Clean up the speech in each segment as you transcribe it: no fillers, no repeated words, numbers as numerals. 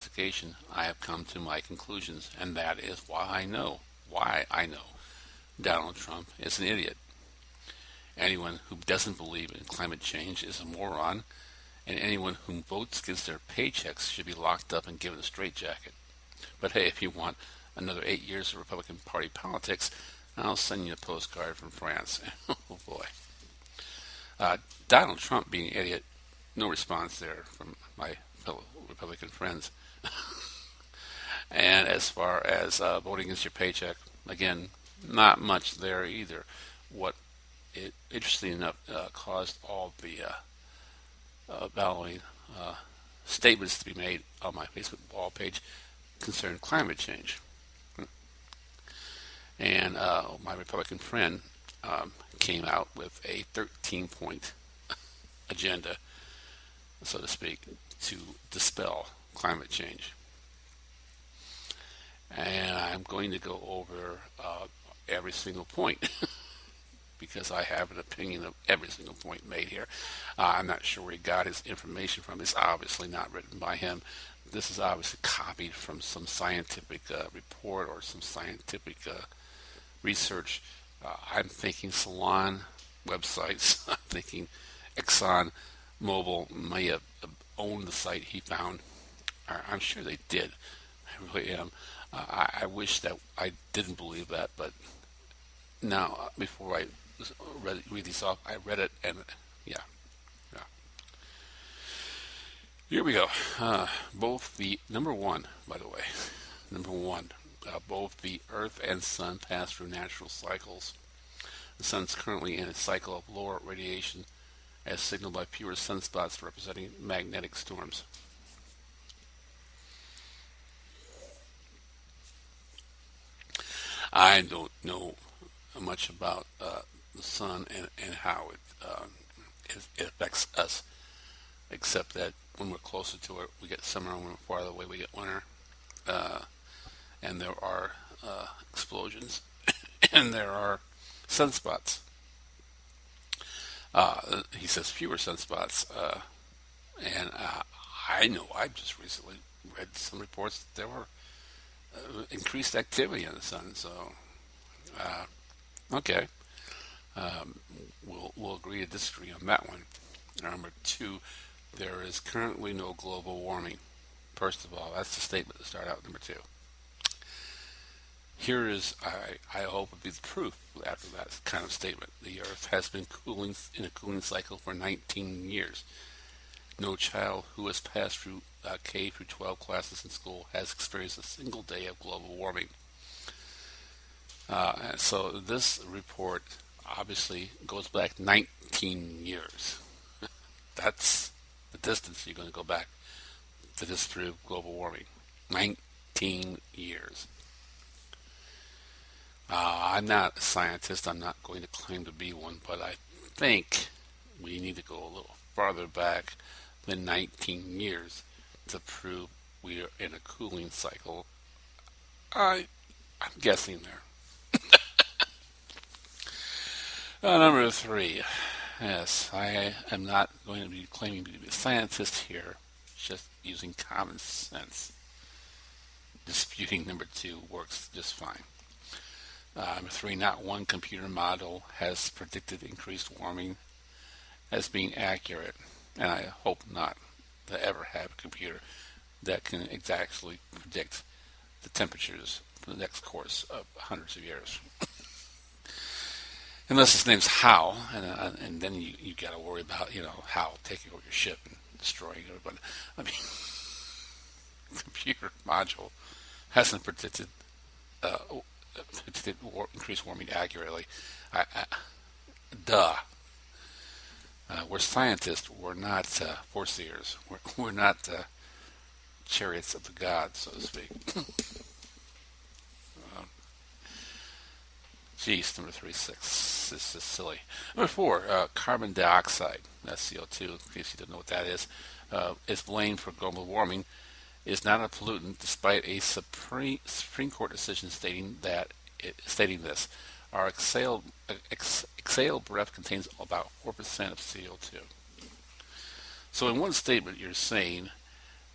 investigation, I have come to my conclusions, and that is why I know Donald Trump is an idiot. Anyone who doesn't believe in climate change is a moron, and anyone who votes against their paychecks should be locked up and given a straitjacket. But hey, if you want another 8 years of Republican Party politics, I'll send you a postcard from France. Oh boy. Donald Trump being an idiot, no response there from my fellow Republican friends. And as far as voting against your paycheck, again, not much there either. What, interestingly enough, caused all the following statements to be made on my Facebook wall page concerning climate change. And my Republican friend came out with a 13-point agenda, so to speak, to dispel climate change. And I'm going to go over every single point because I have an opinion of every single point made here. I'm not sure where he got his information from. It's obviously not written by him. This is obviously copied from some scientific report or some scientific research. I'm thinking Salon websites. I'm thinking Exxon Mobil may have owned the site he found. I'm sure they did. I really am. I wish that I didn't believe that, but now, before I read these off, I read it, and yeah. Here we go. Both the, number one, by the way, both the Earth and Sun pass through natural cycles. The Sun's currently in a cycle of lower radiation, as signaled by fewer sunspots representing magnetic storms. I don't know much about the sun and how it affects us, except that when we're closer to it, we get summer, and when we're farther away, we get winter. And there are explosions, and there are sunspots. He says fewer sunspots, and I know I just recently read some reports that there were increased activity in the sun. So, okay, we'll agree to disagree on that one. Number two, there is currently no global warming. First of all, that's the statement to start out. Number two. Here is, I hope, would be the proof after that kind of statement. The Earth has been cooling in a cooling cycle for 19 years. No child who has passed through K through 12 classes in school has experienced a single day of global warming. So this report obviously goes back 19 years. That's the distance you're going to go back to disprove global warming. 19 years. I'm not a scientist. I'm not going to claim to be one, but I think we need to go a little farther back than 19 years to prove we are in a cooling cycle. I'm guessing there. Number three. Yes, I am not going to be claiming to be a scientist here, just using common sense. Disputing number two works just fine. Number three, not one computer model has predicted increased warming as being accurate, and I hope not to ever have a computer that can exactly predict the temperatures for the next course of hundreds of years. Unless his name's Hal, and then you got to worry about, Hal taking over your ship and destroying everybody. I mean, computer module hasn't predicted increased warming accurately. Duh. We're scientists. We're not foreseers. We're not chariots of the gods, so to speak. Geez, number 36. This is silly. Number four, carbon dioxide, that's CO2, in case you don't know what that is blamed for global warming, is not a pollutant, despite a Supreme Court decision stating this. Our exhaled breath contains about 4% of CO2. So in one statement, you're saying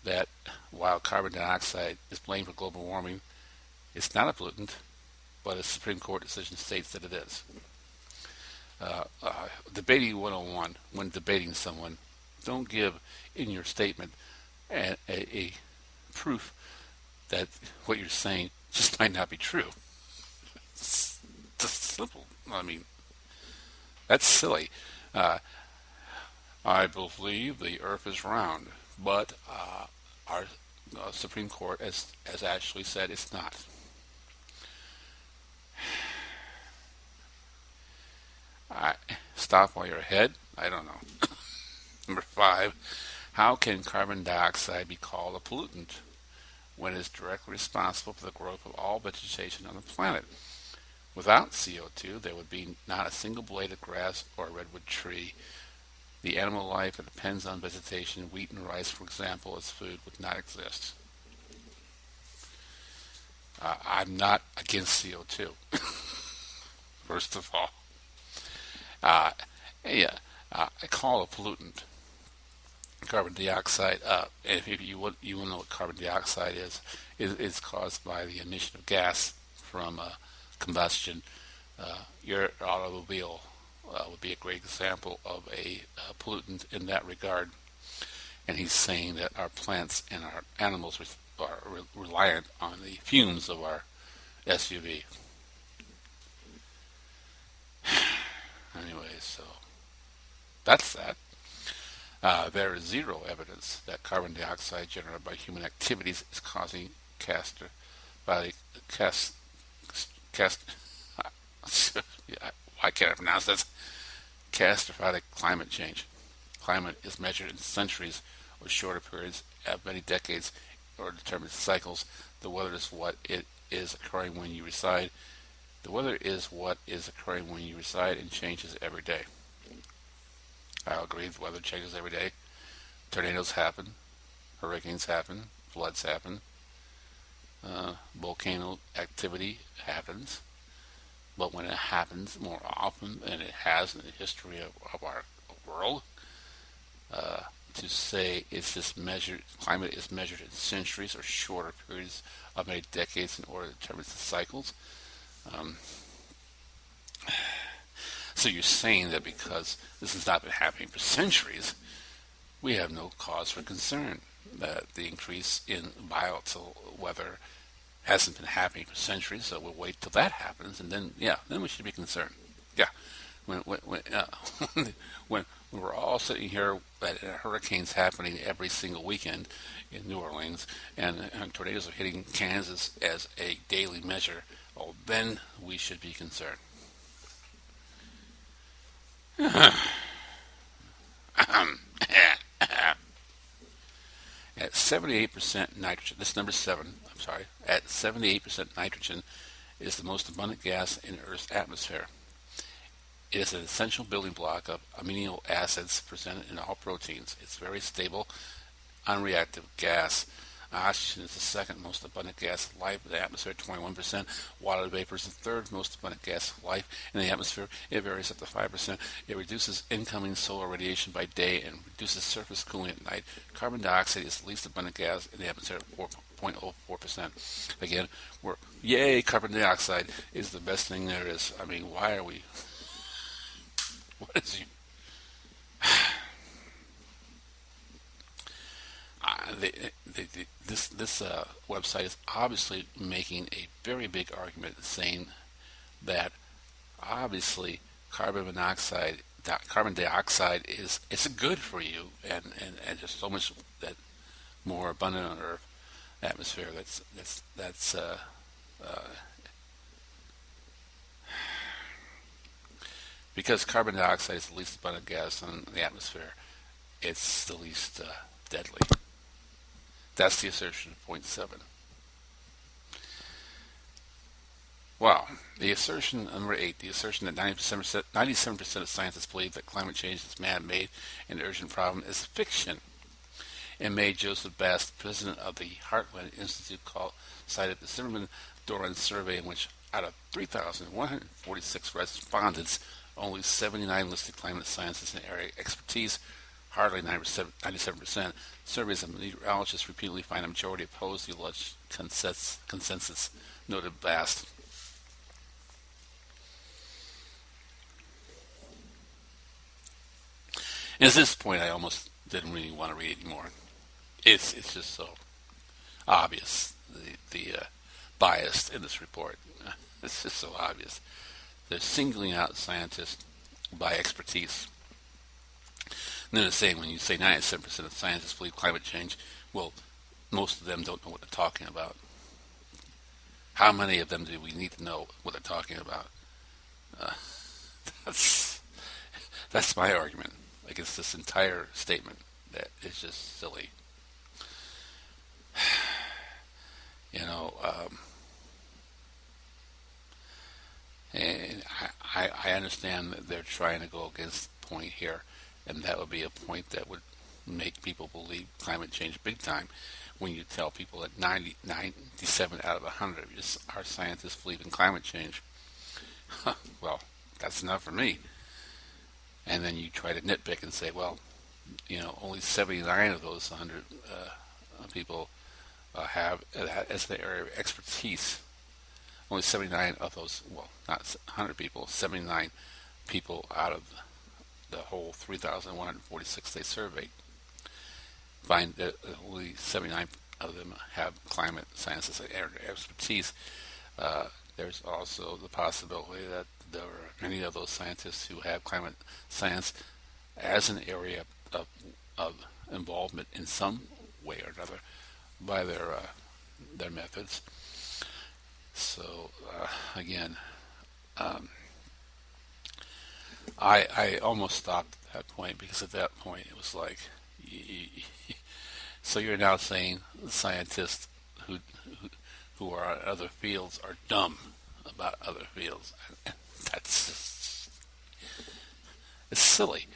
that while carbon dioxide is blamed for global warming, it's not a pollutant, but a Supreme Court decision states that it is. Debating 101, when debating someone, don't give in your statement a proof that what you're saying just might not be true. It's just simple. I mean, that's silly. I believe the Earth is round, but our Supreme Court has actually said it's not. Stop while you're ahead? I don't know. Number 5, how can carbon dioxide be called a pollutant when it is directly responsible for the growth of all vegetation on the planet? Without CO2, there would be not a single blade of grass or redwood tree. The animal life that depends on vegetation, wheat and rice, for example, as food, would not exist. I'm not against CO2, first of all. Yeah, I call it a pollutant. Carbon dioxide, if you want to know what carbon dioxide is caused by the emission of gas from combustion. Your automobile would be a great example of a pollutant in that regard. And he's saying that our plants and our animals are reliant on the fumes of our SUV. Anyway, so that's that. There is zero evidence that carbon dioxide generated by human activities is causing why can't I pronounce this? Catastrophic climate change. Climate is measured in centuries or shorter periods of many decades or determined cycles. The weather is what it is occurring when you reside. The weather is what is occurring when you reside and changes every day. I'll agree, the weather changes every day. Tornadoes happen, hurricanes happen, floods happen, volcano activity happens. But when it happens more often than it has in the history of our world, to say it's just measured, climate is measured in centuries or shorter periods of many decades in order to determine the cycles. So you're saying that because this has not been happening for centuries, we have no cause for concern that the increase in volatile weather hasn't been happening for centuries, so we'll wait till that happens, and then we should be concerned. Yeah, when we're all sitting here at hurricanes happening every single weekend in New Orleans, and tornadoes are hitting Kansas as a daily measure, well, then we should be concerned. At 78% nitrogen, this is number 7, I'm sorry, at 78% nitrogen is the most abundant gas in Earth's atmosphere. It is an essential building block of amino acids present in all proteins. It's very stable, unreactive gas. Oxygen is the second most abundant gas of life in the atmosphere, 21%. Water vapor is the third most abundant gas of life in the atmosphere. It varies up to 5%. It reduces incoming solar radiation by day and reduces surface cooling at night. Carbon dioxide is the least abundant gas in the atmosphere, 4.04%. Again, yay, carbon dioxide is the best thing there is. I mean, why are we... What is you... This website is obviously making a very big argument, saying that obviously carbon dioxide is it's good for you, and there's so much that more abundant on Earth atmosphere. That's because carbon dioxide is the least abundant gas in the atmosphere. It's the least deadly. That's the assertion of point 7. Wow. The assertion, number 8, the assertion that 97% of scientists believe that climate change is man-made and an urgent problem is fiction. In May, Joseph Bass, president of the Heartland Institute, cited the Zimmerman-Doran survey in which out of 3,146 respondents, only 79 listed climate scientists and area expertise hardly 97%. Surveys of meteorologists repeatedly find a majority oppose the alleged consensus, noted Bast. And at this point, I almost didn't really want to read anymore. It's just so obvious, the bias in this report. It's just so obvious. They're singling out scientists by expertise. And then they're saying when you say 97% of scientists believe climate change, well, most of them don't know what they're talking about. How many of them do we need to know what they're talking about? Uh, that's my argument against this entire statement. That is just silly. You know, and I understand that they're trying to go against the point here, and that would be a point that would make people believe climate change big time. When you tell people that 97 out of 100 of our scientists believe in climate change, well, that's enough for me. And then you try to nitpick and say, well, you know, only 79 of those 100 people have as their area of expertise. Only 79 of those, well, not 100 people, 79 people out of the whole 3,146 they surveyed find that only 79 of them have climate science as an area of expertise. There's also the possibility that there are many of those scientists who have climate science as an area of involvement in some way or another by their methods. So again, I almost stopped at that point, because at that point it was like, so you're now saying scientists who are in other fields are dumb about other fields? That's just, it's silly.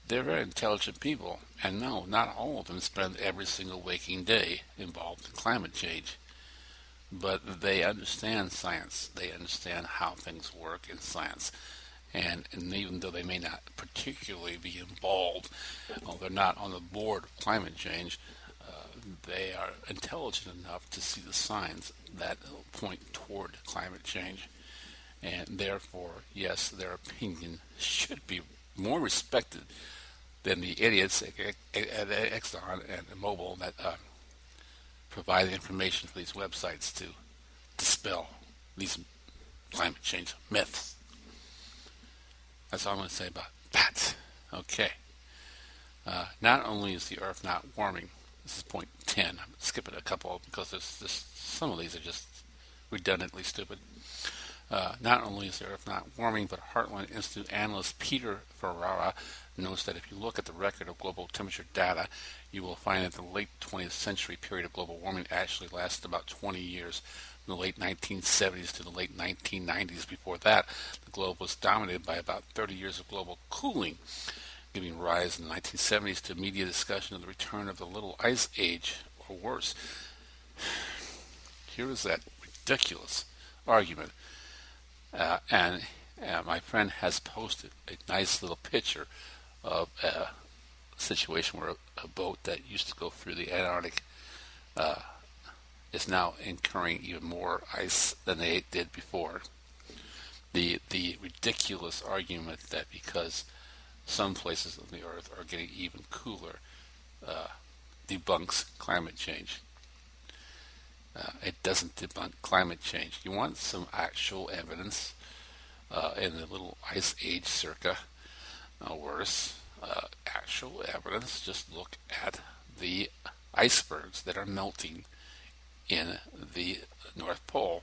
They're very intelligent people, and no, not all of them spend every single waking day involved in climate change. But they understand science. They understand how things work in science. And even though they may not particularly be involved, they're not on the board of climate change, they are intelligent enough to see the signs that point toward climate change. And therefore, yes, their opinion should be more respected than the idiots at Exxon and Mobil that provide the information for these websites to dispel these climate change myths. That's all I'm going to say about that. Okay. Not only is the Earth not warming, this is point 10. I'm skipping a couple because there's some of these are just redundantly stupid. Not only is the Earth not warming, but Heartland Institute analyst Peter Ferrara notes that if you look at the record of global temperature data, you will find that the late 20th century period of global warming actually lasted about 20 years, from the late 1970s to the late 1990s. Before that, the globe was dominated by about 30 years of global cooling, giving rise in the 1970s to media discussion of the return of the Little Ice Age, or worse. Here is that ridiculous argument. And my friend has posted a nice little picture of a situation where a boat that used to go through the Antarctic is now incurring even more ice than they did before. The ridiculous argument that because some places on the Earth are getting even cooler debunks climate change. It doesn't debunk climate change. You want some actual evidence in the Little Ice Age circa, worse, actual evidence. Just look at the icebergs that are melting in the North Pole.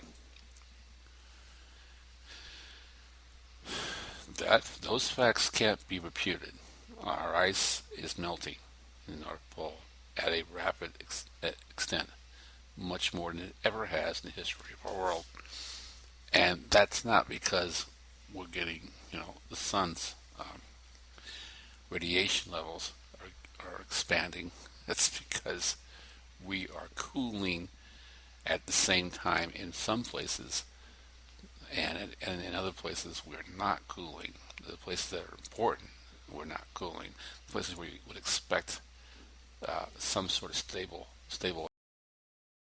Those facts can't be refuted. Our ice is melting in the North Pole at a rapid extent, much more than it ever has in the history of our world. And that's not because we're getting, the sun's radiation levels are expanding. That's because we are cooling at the same time in some places, and in other places we're not cooling. The places that are important, we're not cooling. Places where you would expect some sort of stable